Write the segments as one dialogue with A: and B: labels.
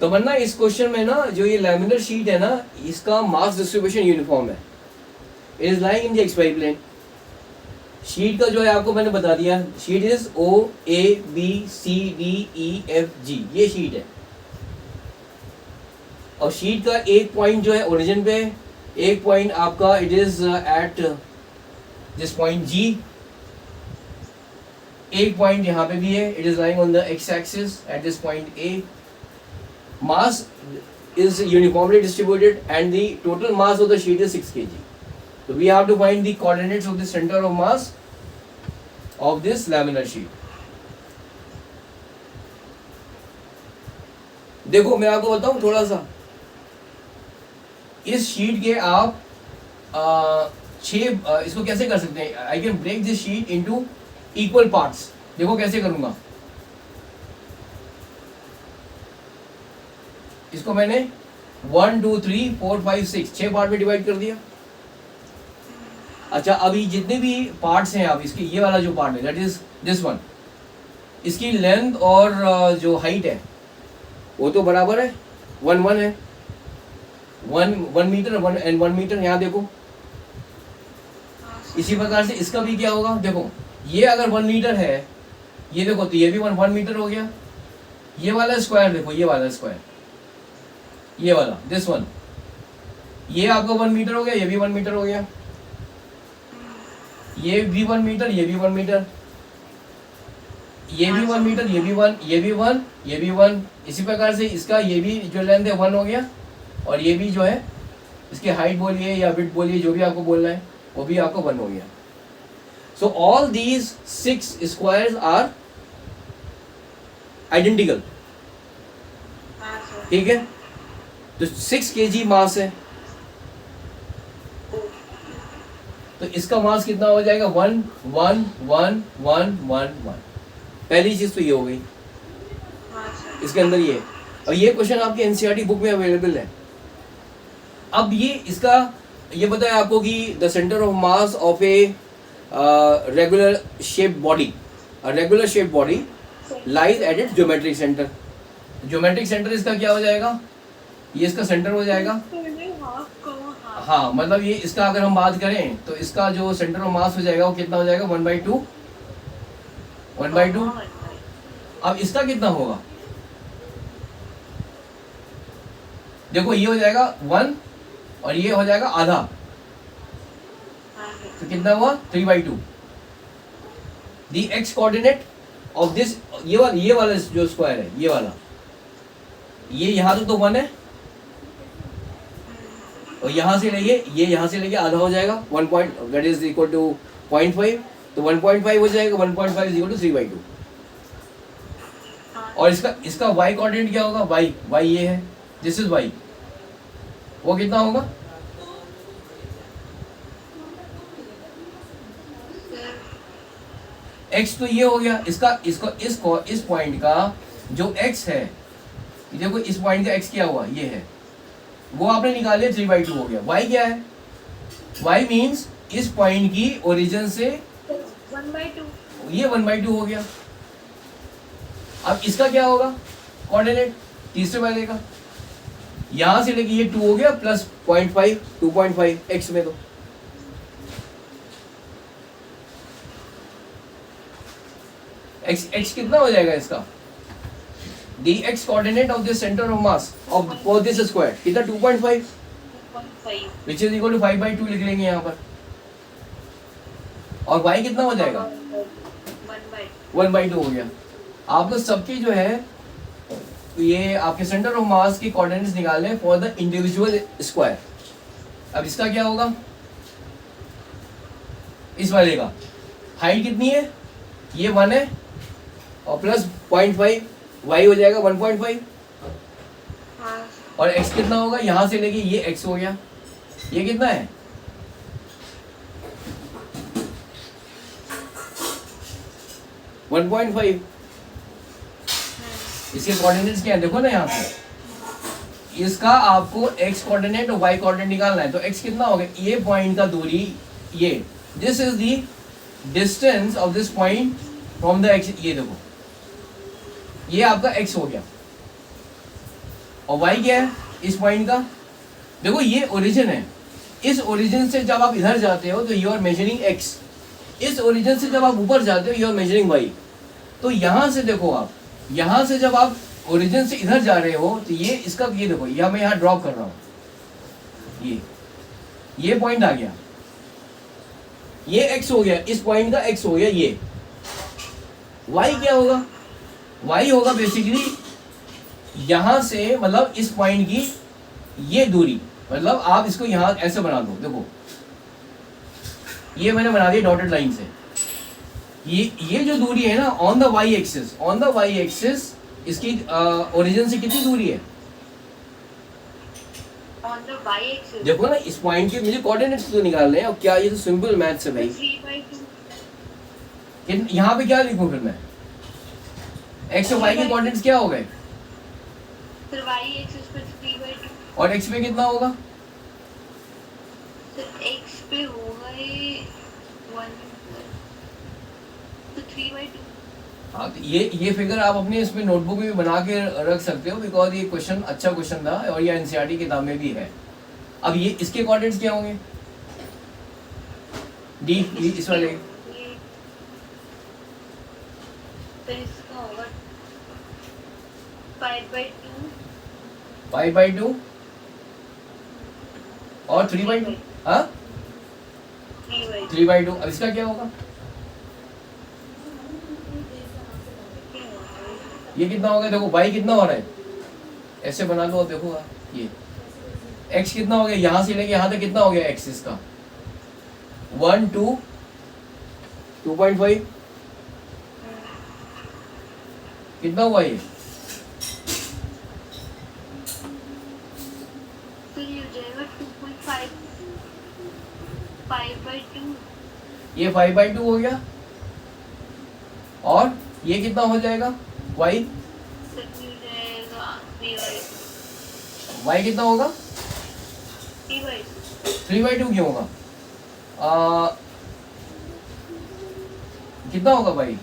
A: तो वरना इस क्वेश्चन में ना जो ये लैमिनर शीट है ना, इसका मास डिस्ट्रीब्यूशन यूनिफॉर्म है, it is lying in the XY plane. Sheet का जो है आपको मैंने बता दिया, sheet is O A B C D E F G, ये शीट है। और शीट का एक पॉइंट जो है ओरिजिन पे, एक पॉइंट आपका it is at this point जी, एक पॉइंट यहाँ पे भी है, it is lying on the x axis at this point A. Mass is uniformly distributed and the total mass of the sheet is 6 kg. So we have to find the coordinates of the center of mass of this laminar sheet. देखो मैं आपको बताऊं थोड़ा सा, इस sheet के आप इसको कैसे कर सकते हैं, I can break this sheet into equal parts. देखो कैसे करूंगा, इसको मैंने 1 2 3 4 5 6 6 पार्ट में डिवाइड कर दिया। अच्छा, अभी जितने भी पार्ट्स हैं आप इसके, ये वाला जो पार्ट है दैट इज दिस वन, इसकी लेंथ और जो हाइट है वो तो बराबर है, 1 1 है, 1 मीटर 1 मीटर। यहाँ देखो इसी प्रकार से इसका भी क्या होगा, देखो ये अगर 1 मीटर है, ये देखो तो ये भी 1 मीटर हो गया। ये वाला स्क्वायर देखो, ये वाला स्क्वायर, ये वाला दिस वन, ये आपका 1 मीटर हो गया, ये भी 1 मीटर हो गया, ये भी 1 मीटर, ये भी 1 मीटर, ये भी 1 मीटर, ये भी 1, ये भी 1, ये भी 1। इसी प्रकार से इसका ये भी जो लेंथ है 1 हो गया, और ये भी जो है इसकी हाइट बोलिए या विड्थ बोलिए, जो भी आपको बोलना है वो भी आपको 1 हो गया। So all these 6 squares are identical, ठीक है। तो 6 kg मास है, तो इसका मास कितना हो जाएगा, 1 1 1 1 1 1। पहली चीज तो ये हो गई इसके अंदर ये, और ये क्वेश्चन आपके एनसीईआरटी बुक में अवेलेबल है। अब ये इसका ये बताया आपको कि the centre of mass of a regular shape body, regular shape body lies at its geometric centre. Geometric centre इसका क्या हो जाएगा, ये इसका सेंटर हो जाएगा। हाँ, मतलब ये इसका अगर हम बात करें तो इसका जो सेंटर ऑफ मास हो जाएगा वो कितना हो जाएगा, 1/2 1/2। अब इसका कितना होगा, देखो ये हो जाएगा 1 और ये हो जाएगा आधा, तो कितना हुआ 3/2। The x coordinate of this, ये वाला जो स्क्वायर है, ये वाला, ये यहाँ तो 1 है, और यहाँ से लेंगे, ये यहाँ से लेंगे आधा हो जाएगा 1 point, that is equal to 0.5, तो 1.5 हो जाएगा, 1.5 इज इक्वल टू 3/2। और इसका y कोऑर्डिनेट क्या होगा, y ये है, दिस इज y, वो कितना होगा, x तो ये हो गया, इसको इस पॉइंट का जो x है, देखो इस पॉइंट का x क्या हुआ, ये है, वो आपने निकाले 3/2 हो गया। y क्या है, y मीन्स इस पॉइंट की ओरिजिन से
B: 1/2,
A: ये 1/2 हो गया। अब इसका क्या होगा कोऑर्डिनेट, तीसरे वाले का, यहां से लेके ये 2 हो गया प्लस 0.5, 2.5 x में, तो x कितना हो जाएगा इसका, the x coordinate of the center of mass of for this square कितना 2.5, which is equal to 5/2 लिख लेंगे यहाँ पर। और y कितना हो जाएगा, 1/2 हो गया। आपको सबकी जो है ये आपके सेंटर ऑफ मास की कोऑर्डिनेट्स निकालने फॉर द इंडिविजुअल स्क्वायर। अब इसका क्या होगा, इस वाले का हाइट कितनी है, ये 1 है, और प्लस 0.5, y हो जाएगा 1.5, और x कितना होगा, यहां से लेके ये x हो गया, ये कितना है 1.5। इसके कोऑर्डिनेट्स क्या है देखो ना, यहाँ पे इसका आपको x कोऑर्डिनेट और y कोऑर्डिनेट निकालना है। तो x कितना हो गया, ये पॉइंट का दूरी, ये this is the distance of this point from the x, ये देखो ये आपका x हो गया। और y क्या है इस पॉइंट का, देखो ये ओरिजिन है, इस ओरिजिन से जब आप इधर जाते हो तो यू आर मेजरिंग x, इस ओरिजिन से जब आप ऊपर जाते हो यू आर मेजरिंग y। तो यहाँ से देखो आप, यहाँ से जब आप ओरिजिन से इधर जा रहे हो तो ये इसका, ये देखो यह मैं यहाँ ड्रॉप कर रहा हूँ, ये पॉइंट आ गया, ये x हो गया, इस पॉइंट का x हो गया, ये y क्या होगा, y होगा बेसिकली यहाँ से, मतलब इस पॉइंट की ये दूरी, मतलब आप इसको यहाँ ऐसे बना दो, देखो ये मैंने बना दिया डॉटेड लाइन से, ये जो दूरी है ना on the y axis, on the y axis इसकी ओरिजिन से कितनी दूरी है,
B: ऑन द y एक्सिस
A: देखो ना इस पॉइंट के मुझे कोऑर्डिनेट्स तो निकालने हैं, और क्या ये तो सिंपल मैथ्स है भाई।
B: 3/2
A: यहाँ पे क्या लिखूं फिर मैं, x और y के कोऑर्डिनेट्स क्या हो गए,
B: फिर y एक्सिस पे 3/2,
A: और x पे कितना होगा,
B: फिर x पे होगा ये 1, तो 3/2।
A: हाँ तो ये फिगर आप अपने इसमें नोटबुक में भी बना के रख सकते हो, बिकॉज ये क्वेश्चन अच्छा क्वेश्चन था और ये एनसीईआरटी किताब में भी है। अब ये इसके कोऑर्डिनेट्स क्या होंगे, डी इस वाले,
B: फिर इसका होगा 5/2,
A: 5/2 और 3/2, हाँ
B: 3/2
A: 3/2। अब इसका क्या होगा, ये कितना होगा, देखो y कितना हो रहा है, ऐसे बना लो और देखो ये x कितना हो गया, यहाँ से लेके यहाँ तक कितना हो गया x इसका 1 2 2.5, कितना हुआ ये,
B: फिर ये हो जाएगा 2.5, 5/2,
A: ये 5/2 हो गया, और ये कितना हो जाएगा y,
B: फिर ये हो जाएगा 3/2,
A: y कितना होगा
B: 3/2,
A: 3/2 क्यों होगा, कितना होगा भाई,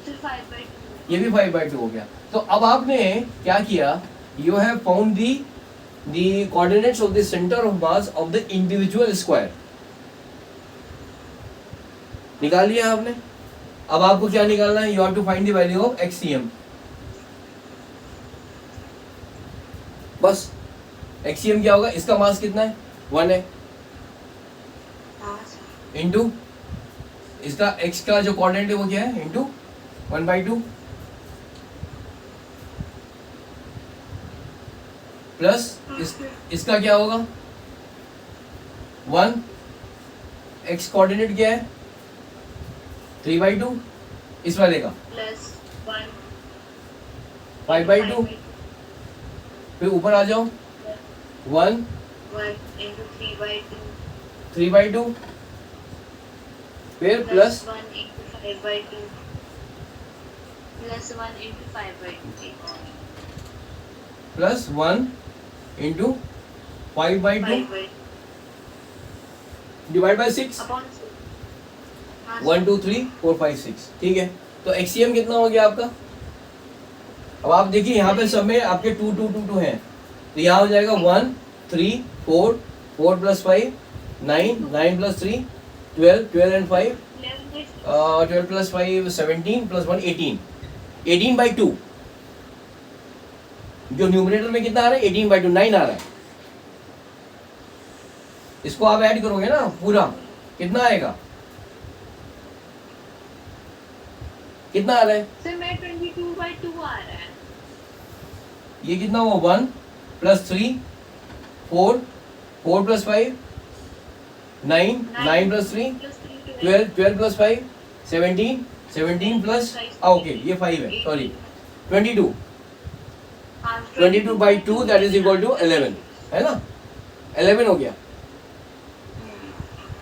B: फिर 5/2,
A: ये भी 5/2 हो गया। तो अब आपने क्या किया, you have found the coordinates of the centre of mass of the individual square, निकाल लिया आपने। अब आपको क्या निकालना है, you have to find the value of XCM, बस एक्ससीएम क्या होगा, इसका मास कितना है 1 है, इनटू इसका x का जो कोऑर्डिनेट है वो क्या है, इनटू 1/2 प्लस इसका क्या होगा 1, x कोऑर्डिनेट क्या है 3/2, इस वाले का
B: प्लस 1,
A: 5/2, फिर ऊपर आ जाओ 1
B: 1 into 3/2,
A: 3/2, फिर plus
B: 1 into 5/2, plus 1 into 5/2,
A: plus 1 into 5/2
B: 5/2
A: divide by 6,
B: upon 6.
A: 1 2 3 4 5 6, ठीक है। तो एक्ससीएम कितना हो गया आपका, अब आप देखिए यहाँ पे सब में आपके 2 2 2 2 हैं, तो यहाँ हो जाएगा 1 3 4 4 plus 5 9 9 plus 3 12 12 and 5 12 plus 5 17 plus 1 18 18/2, जो न्यूमरेटर में कितना आ रहा है 18/2 9 आ रहा है, इसको आप ऐड करोगे ना पूरा कितना आएगा, कितना आ रहा है,
B: सर मैं 22/2 आ रहा है,
A: ये कितना हुआ 1 plus 3 4 4 plus 5 9 9 plus 3
B: plus 3
A: 12 12 plus 5 17 17 plus okay ये 5 है sorry 22 22/2 that is equal to 11 है ना, 11 हो गया,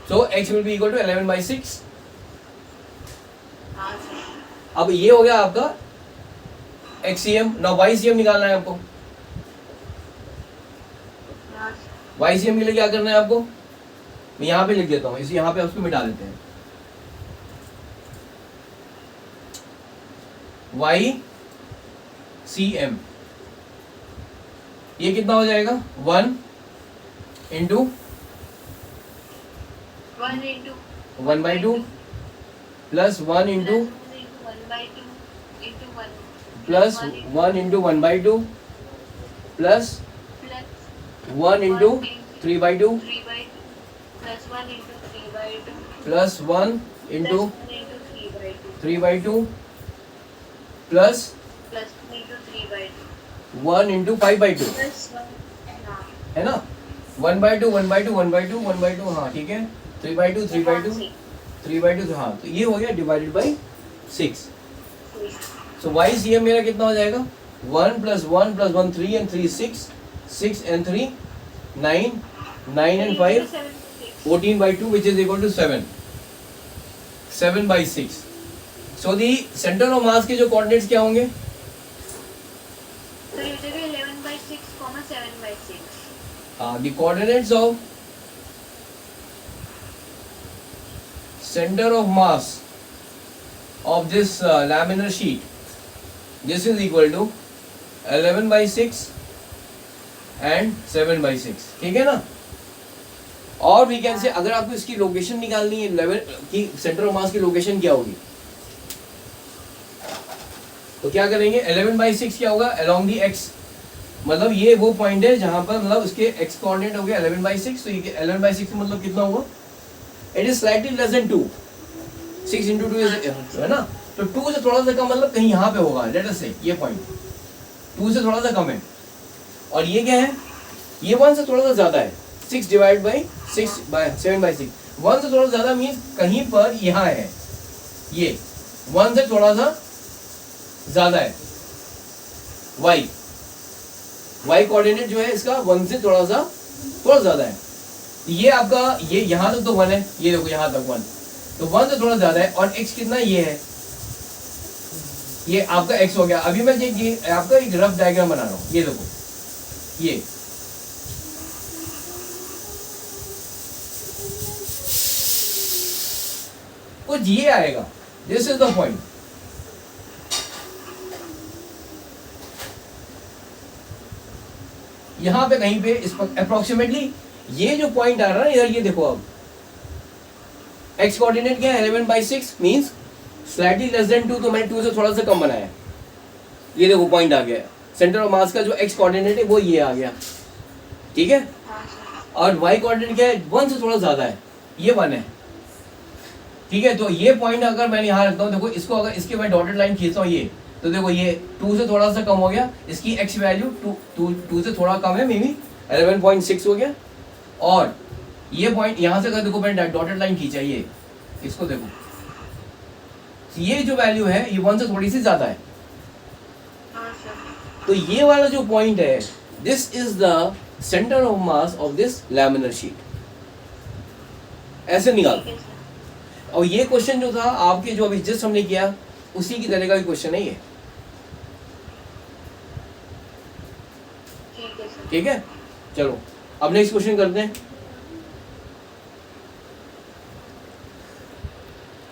A: so x will be equal to 11/6।
B: हाँ सर,
A: अब ये हो गया आपका एक्ससीएम, ना वाईसीएम निकालना है आपको,
B: हाँ सर,
A: वाईसीएम के लिए क्या करना है आपको, मैं यहाँ पे लिख देता हूँ, इसे यहाँ पे उसको मिटा देते हैं, वाई सी एम, ये कितना हो जाएगा 1 into 1/2 plus 1 into plus 1 into 1/2 plus 1 into 3/2 plus 1 into 3/2 plus 1 into 5/2 है ना, 1/2 1/2 1/2 1/2, हाँ ठीक है, 3/2 3/2 3/2, हाँ तो ये हो गया divided by 6। So Y C M मेरा कितना हो जाएगा 1 + 1 + 1 3 and 3 6, 6 and 3 9, 9 and 5 14/2 which is equal to 7, 7/6। So the centre of मास के जो कोऑर्डिनेट्स क्या होंगे, the coordinates of center of mass of this laminar sheet, this is equal to 11/6 and 7/6, ठीक है ना। और वी कैन से अगर आपको इसकी लोकेशन निकालनी है 11 की सेंटर ऑफ मास की लोकेशन क्या होगी, तो क्या करेंगे 11/6 क्या होगा along the x, मतलब ये वो पॉइंट है जहां पर मतलब उसके x कोऑर्डिनेट हो गया 11/6, तो ये 11/6 मतलब कितना हुआ, it is slightly less than 2, 6 into 2 है ना, तो 2 से थोड़ा सा कम मतलब कहीं यहाँ पे होगा, लेट अस से ये पॉइंट 2 से थोड़ा सा कम है, और ये क्या है, ये 1 से थोड़ा सा ज्यादा है, 6 डिवाइड बाई 6 बाय 7/6, 1 से थोड़ा सा ज्यादा मीन्स कहीं पर यहाँ है, ये 1 से थोड़ा सा ज्यादा है, y कोऑर्डिनेट जो है इसका 1 से थोड़ा ज्यादा है, ये आपका ये यहाँ तक तो 1 है, ये देखो यहाँ तक 1, तो 1 से थोड़ा ज्यादा है, और x कितना ये है, ये आपका x हो गया। अभी मैं ये आपका एक रफ डायग्राम बना रहा हूँ, ये देखो ये कुछ ये आएगा, दिस इज द पॉइंट, यहां पे कहीं पे इस पर अप्रोक्सीमेटली ये जो पॉइंट आ रहा है ना इधर, ये देखो अब x कोऑर्डिनेट क्या है 11/6 मींस स्लाइटली लेस देन 2, तो मैंने 2 से थोड़ा सा कम बनाया, ये देखो पॉइंट आ गया, सेंटर ऑफ मास का जो x कोऑर्डिनेट है वो ये आ गया, ठीक है, और y कोऑर्डिनेट क्या है 1 से थोड़ा ज्यादा है, ये 1 है, ठीक है, तो ये पॉइंट अगर मैंने यहाँ रखता हूँ, देखो इसको अगर इसके मैं डॉटेड लाइन खींचता हूँ ये, तो देखो ये 2 से थोड़ा सा कम हो गया, इसकी x वैल्यू 2 से थोड़ा कम है, मे बी 11.6 हो गया, और ये पॉइंट यहाँ से अगर देखो मैंने डॉटेड लाइन खींचा, ये इसको देखो, ये जो वैल्यू है ये 1 से थोड़ी सी ज्यादा है, तो ये वाला जो पॉइंट है this is the centre of mass of this laminar sheet, ऐसे निकाल। और ये क्वेश्चन जो था आपके जो अभी जस्ट हमने किया उसी की तरह का भी क्वेश्चन है ये, ठीक है, चलो अब नेक्स्ट क्वेश्चन करते हैं।